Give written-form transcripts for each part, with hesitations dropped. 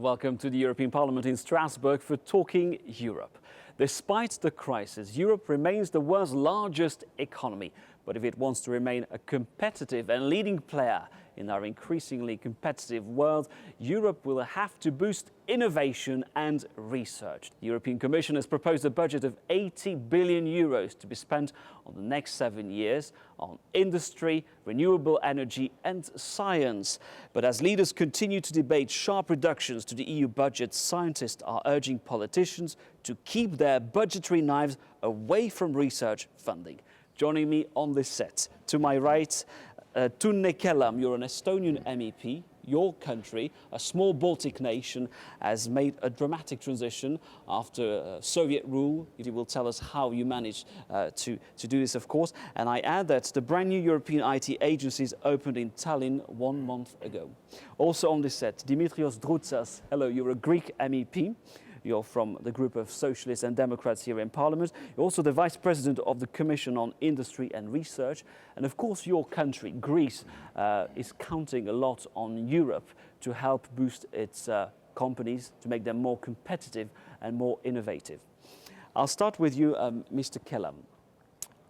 welcome to the European Parliament in Strasbourg for Talking Europe. Despite the crisis, Europe remains the world's largest economy. But if it wants to remain a competitive and leading player in our increasingly competitive world, Europe will have to boost innovation and research. The European Commission has proposed a budget of 80 billion euros to be spent on the next 7 years on industry, renewable energy and science. But as leaders continue to debate sharp reductions to the EU budget, scientists are urging politicians to keep their budgetary knives away from research funding. Joining me on this set, to my right, TUNNE KELAM, you're an Estonian MEP. Your country, a small Baltic nation, has made a dramatic transition after Soviet rule. You will tell us how you managed to do this, of course. And I add that the brand new European IT agencies opened in Tallinn 1 month ago. Also on this set, Dimitrios Droutsas. Hello, you're a Greek MEP. You're from the group of Socialists and Democrats here in Parliament. You're also the Vice President of the Commission on Industry and Research. And of course, your country, Greece, is counting a lot on Europe to help boost its companies, to make them more competitive and more innovative. I'll start with you, Mr. KELAM.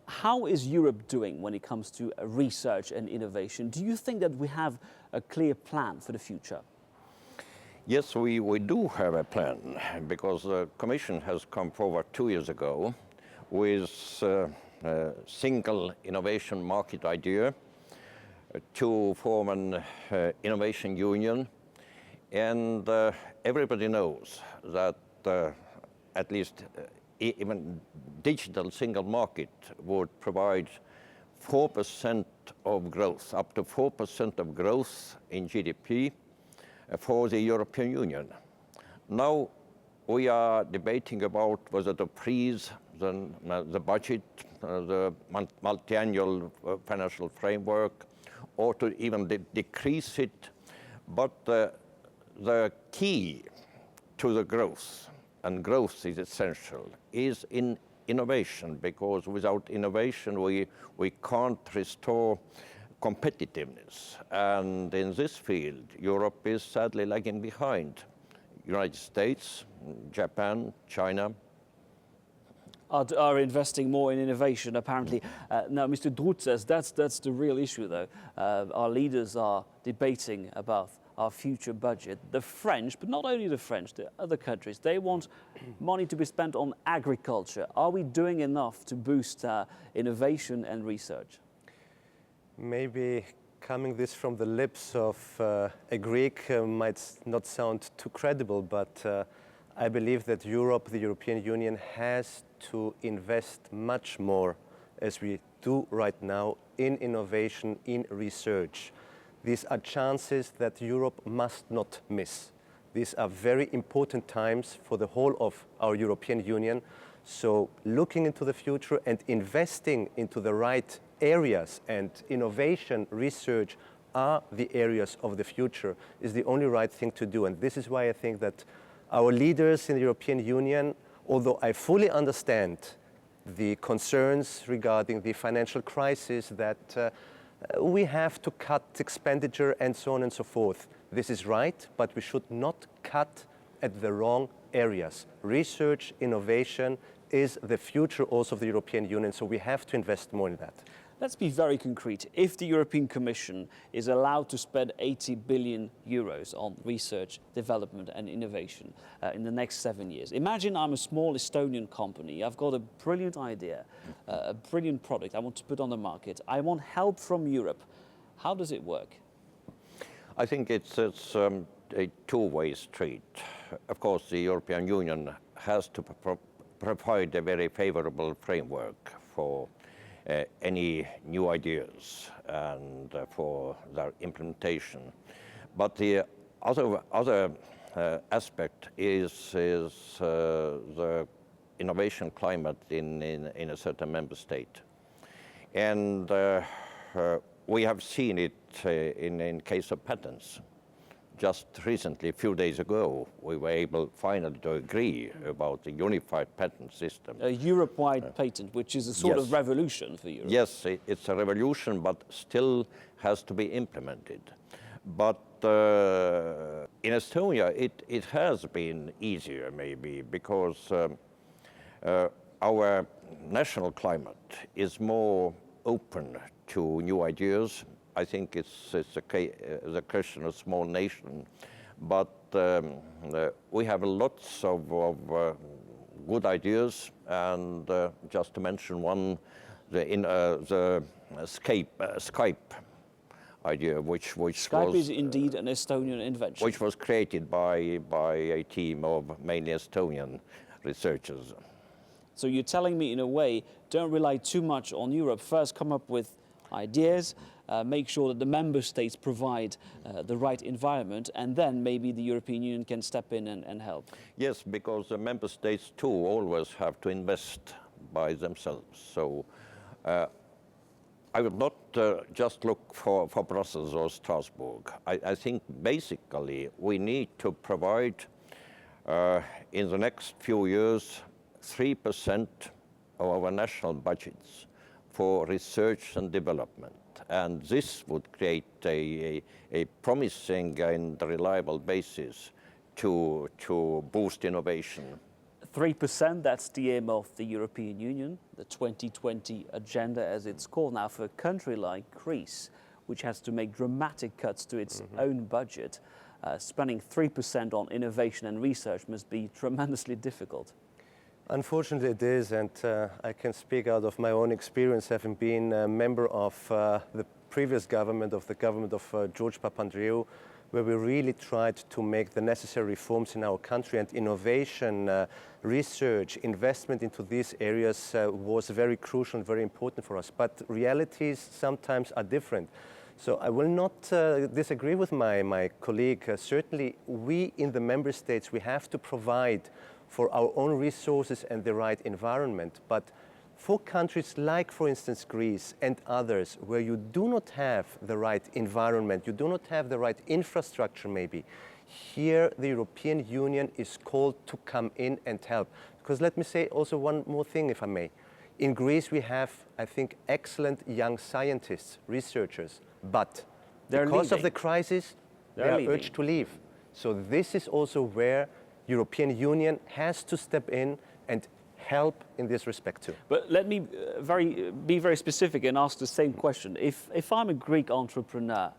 How is Europe doing when it comes to research and innovation? Do you think that we have a clear plan for the future? Yes, we do have a plan, because the Commission has come forward 2 years ago with a single innovation market idea to form an innovation union. And everybody knows that at least even digital single market would provide 4% of growth, up to 4% of growth in GDP for the European Union. Now we are debating about whether to freeze the budget, the multi-annual financial framework, or to even decrease it. But the key to the growth, and growth is essential, is in innovation, because without innovation we can't restore competitiveness. And in this field, Europe is sadly lagging behind. United States, Japan, China are investing more in innovation, apparently. Now, Mr. Droutsas, that's the real issue, though. Our leaders are debating about our future budget. The French, but not only the French, the other countries, they want money to be spent on agriculture. Are we doing enough to boost innovation and research? Maybe coming this from the lips of a Greek might not sound too credible, but I believe that Europe, the European Union, has to invest much more, as we do right now, in innovation, in research. These are chances that Europe must not miss. These are very important times for the whole of our European Union. So looking into the future and investing into the right areas, and innovation, research are the areas of the future, is the only right thing to do. And this is why I think that our leaders in the European Union, although I fully understand the concerns regarding the financial crisis, that we have to cut expenditure and so on and so forth. This is right, but we should not cut at the wrong areas. Research, innovation is the future also of the European Union, so we have to invest more in that. Let's be very concrete. If the European Commission is allowed to spend 80 billion euros on research, development and innovation in the next 7 years, imagine I'm a small Estonian company. I've got a brilliant idea, a brilliant product I want to put on the market. I want help from Europe. How does it work? I think it's a two-way street. Of course, the European Union has to provide a very favorable framework for any new ideas and for their implementation. But the other aspect is the innovation climate in a certain member state. And we have seen it in case of patents. Just recently, a few days ago, we were able finally to agree about the unified patent system. A Europe-wide patent, which is a sort of revolution for Europe. Yes, it's a revolution, but still has to be implemented. But in Estonia, it has been easier maybe because our national climate is more open to new ideas. I think it's a question of small nation, but we have lots of good ideas, and just to mention one, the Skype idea, which Skype was is indeed an Estonian invention. which was created by a team of mainly Estonian researchers. So you're telling me, in a way, don't rely too much on Europe. First, come up with ideas, make sure that the member states provide the right environment, and then maybe the European Union can step in and help. Yes, because the member states too always have to invest by themselves. So I would not just look for Brussels or Strasbourg. I think basically we need to provide in the next few years 3% of our national budgets for research and development. And this would create a promising and reliable basis to boost innovation. 3%, that's the aim of the European Union, the 2020 agenda as it's called. Now, for a country like Greece, which has to make dramatic cuts to its own budget, spending 3% on innovation and research must be tremendously difficult. Unfortunately it is, and I can speak out of my own experience, having been a member of the previous government, of George Papandreou, where we really tried to make the necessary reforms in our country, and innovation, research, investment into these areas was very crucial and very important for us. But realities sometimes are different. So I will not disagree with my colleague. Certainly we in the member states, we have to provide for our own resources and the right environment. But for countries like, for instance, Greece and others, where you do not have the right environment, you do not have the right infrastructure maybe, here the European Union is called to come in and help. Because let me say also one more thing, if I may. In Greece we have, I think, excellent young scientists, researchers, but because of the crisis, they are urged to leave. So this is also where European Union has to step in and help in this respect too. But let me be very specific and ask the same question. If I'm a Greek entrepreneur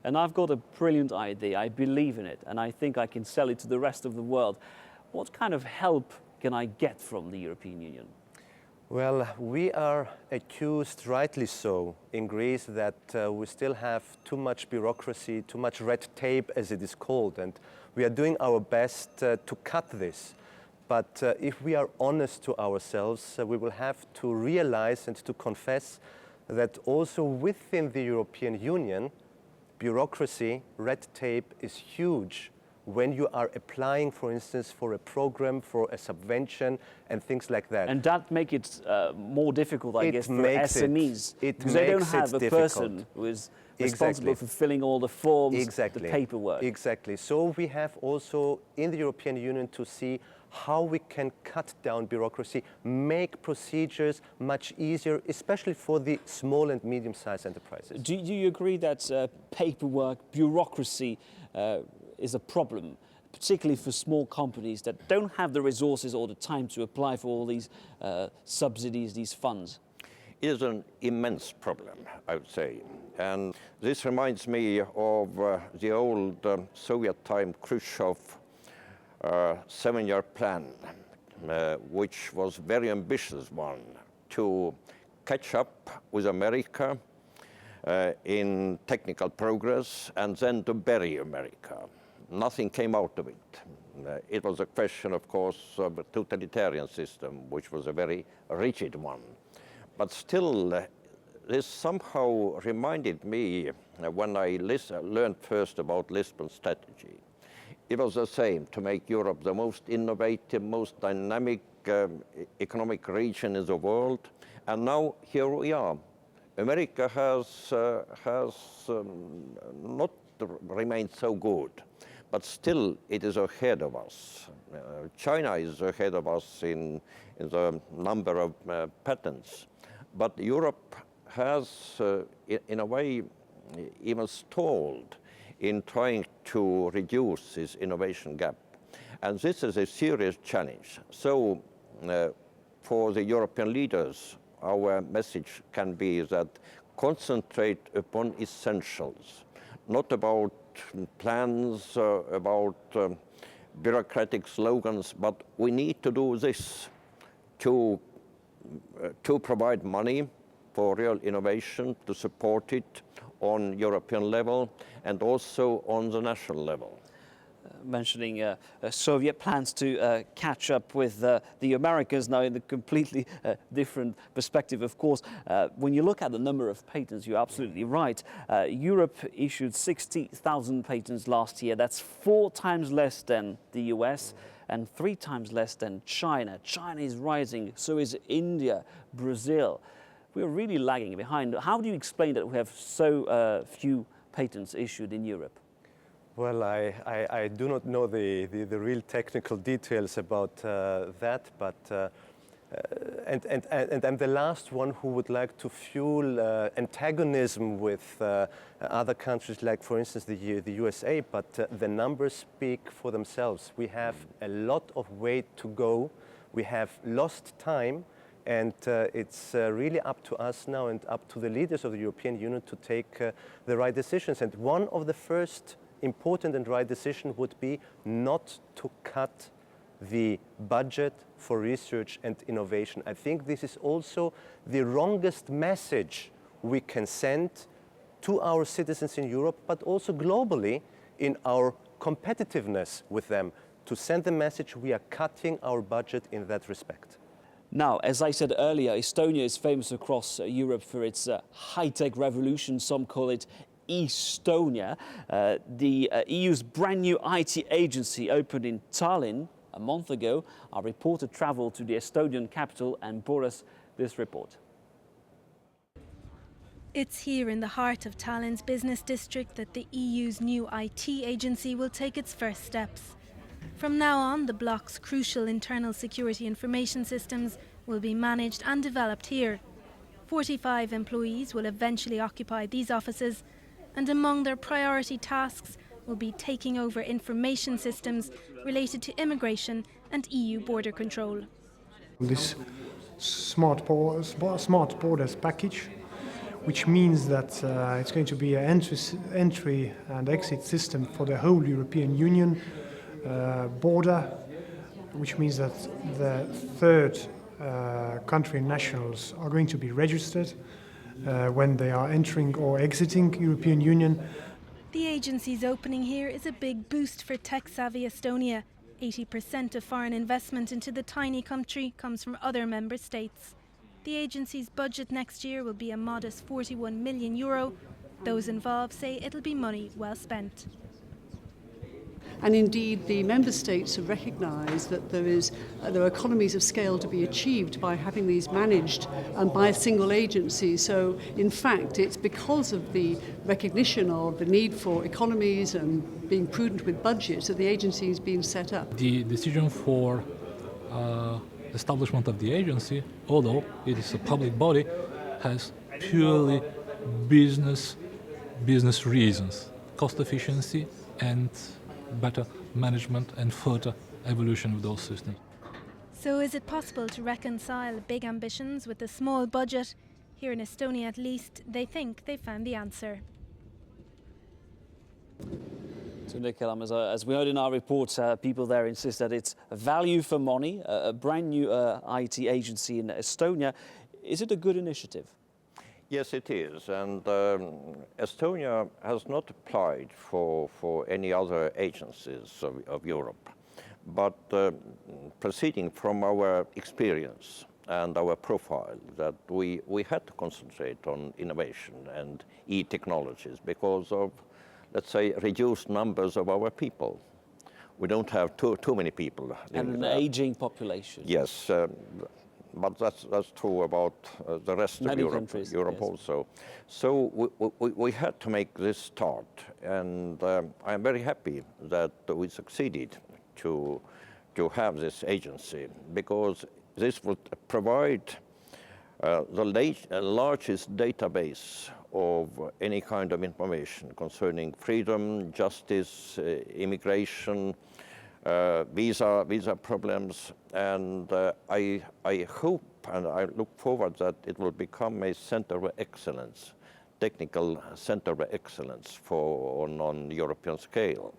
and I've got a brilliant idea, I believe in it, and I think I can sell it to the rest of the world, what kind of help can I get from the European Union? Well, we are accused, rightly so, in Greece that we still have too much bureaucracy, too much red tape, as it is called, and we are doing our best to cut this. But if we are honest to ourselves, we will have to realize and to confess that also within the European Union, bureaucracy, red tape is huge when you are applying, for instance, for a program, for a subvention, and things like that. And that makes it more difficult, I guess, for SMEs. Because they don't have a person who is responsible for filling all the forms, the paperwork. Exactly. So we have also in the European Union to see how we can cut down bureaucracy, make procedures much easier, especially for the small and medium-sized enterprises. Do you agree that paperwork, bureaucracy is a problem, particularly for small companies that don't have the resources or the time to apply for all these subsidies, these funds? It is an immense problem, I would say. And this reminds me of the old Soviet time Khrushchev 7-year plan, which was a very ambitious one, to catch up with America in technical progress and then to bury America. Nothing came out of it. It was a question, of course, of a totalitarian system, which was a very rigid one. But still, this somehow reminded me when I learned first about Lisbon strategy. It was the same, to make Europe the most innovative, most dynamic economic region in the world. And now here we are. America has not remained so good, but still it is ahead of us. China is ahead of us in the number of patents. But Europe has, in a way, even stalled in trying to reduce this innovation gap. And this is a serious challenge. So for the European leaders, our message can be that concentrate upon essentials, not about plans, about bureaucratic slogans, but we need to do this to provide money for real innovation, to support it on European level and also on the national level. Mentioning Soviet plans to catch up with the Americans now in a completely different perspective, of course. When you look at the number of patents, you're absolutely right. Europe issued 60,000 patents last year. That's 4 times less than the US and 3 times less than China. China is rising, so is India, Brazil. We're really lagging behind. How do you explain that we have so few patents issued in Europe? Well, I do not know the real technical details about that, but and I'm the last one who would like to fuel antagonism with other countries, like for instance the USA, but the numbers speak for themselves. We have a lot of way to go. We have lost time, and it's really up to us now and up to the leaders of the European Union to take the right decisions. And one of the first important and right decision would be not to cut the budget for research and innovation. I think this is also the wrongest message we can send to our citizens in Europe, but also globally in our competitiveness with them, to send the message we are cutting our budget in that respect. Now, as I said earlier, Estonia is famous across Europe for its high-tech revolution. Some call it Estonia. The EU's brand new IT agency opened in Tallinn a month ago. Our reporter travelled to the Estonian capital and brought us this report. It's here in the heart of Tallinn's business district that the EU's new IT agency will take its first steps. From now on, the bloc's crucial internal security information systems will be managed and developed here. 45 employees will eventually occupy these offices, and among their priority tasks will be taking over information systems related to immigration and EU border control. This smart borders package, which means that it's going to be an entry and exit system for the whole European Union border, which means that the third country nationals are going to be registered when they are entering or exiting European Union. The agency's opening here is a big boost for tech-savvy Estonia. 80% of foreign investment into the tiny country comes from other member states. The agency's budget next year will be a modest €41 million. Those involved say it'll be money well spent. And indeed, the member states have recognised that there are economies of scale to be achieved by having these managed by a single agency. So, in fact, it's because of the recognition of the need for economies and being prudent with budgets that the agency is being set up. The decision for establishment of the agency, although it is a public body, has purely business reasons, cost efficiency and better management and further evolution of those systems. So is it possible to reconcile big ambitions with a small budget? Here in Estonia at least, they think they found the answer. TUNNE, KELAM, as we heard in our report, people there insist that it's value for money, a brand new IT agency in Estonia. Is it a good initiative? Yes, it is, and Estonia has not applied for any other agencies of Europe, but proceeding from our experience and our profile that we had to concentrate on innovation and e-technologies because of, let's say, reduced numbers of our people. We don't have too many people. And an aging population. Yes. But that's true about the rest of Europe yes. Also. So we had to make this start, and I'm very happy that we succeeded to have this agency, because this would provide the largest database of any kind of information concerning freedom, justice, immigration, visa problems, and I hope and I look forward that it will become a center of excellence, technical center of excellence on European scale.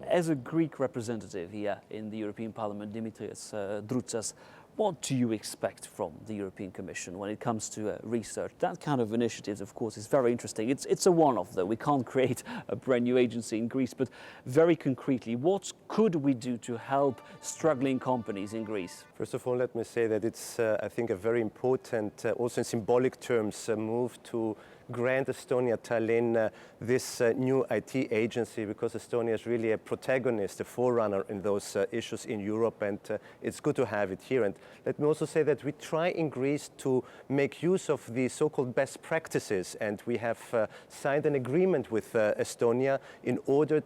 As a Greek representative here in the European Parliament, Dimitrios Droutsas, what do you expect from the European Commission when it comes to research? That kind of initiative, of course, is very interesting. It's a one-off, though. We can't create a brand new agency in Greece, but very concretely, what could we do to help struggling companies in Greece? First of all, let me say that it's, I think, a very important, also in symbolic terms, move to grant Estonia, Tallinn, this new IT agency, because Estonia is really a protagonist, a forerunner in those issues in Europe, and it's good to have it here. And let me also say that we try in Greece to make use of the so-called best practices, and we have signed an agreement with Estonia in order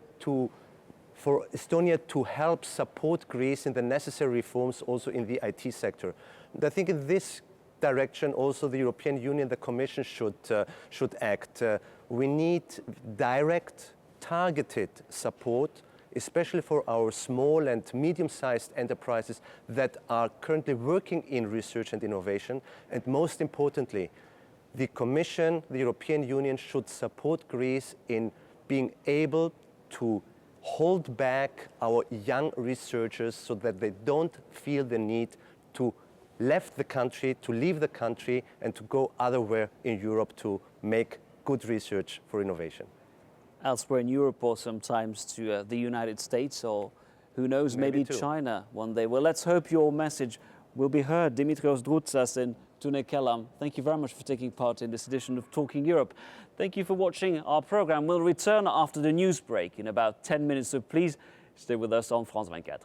for Estonia to help support Greece in the necessary reforms also in the IT sector. And I think in this direction also the European Union, the Commission should act. We need direct, targeted support, especially for our small and medium-sized enterprises that are currently working in research and innovation. And most importantly, the Commission, the European Union should support Greece in being able to hold back our young researchers so that they don't feel the need to leave the country and to go otherwhere in Europe to make good research for innovation. Elsewhere in Europe, or sometimes to the United States, or who knows, maybe China one day. Well, let's hope your message will be heard. Dimitrios Droutsas in TUNNE KELAM, thank you very much for taking part in this edition of Talking Europe. Thank you for watching our program. We'll return after the news break in about 10 minutes, so please stay with us on France 24.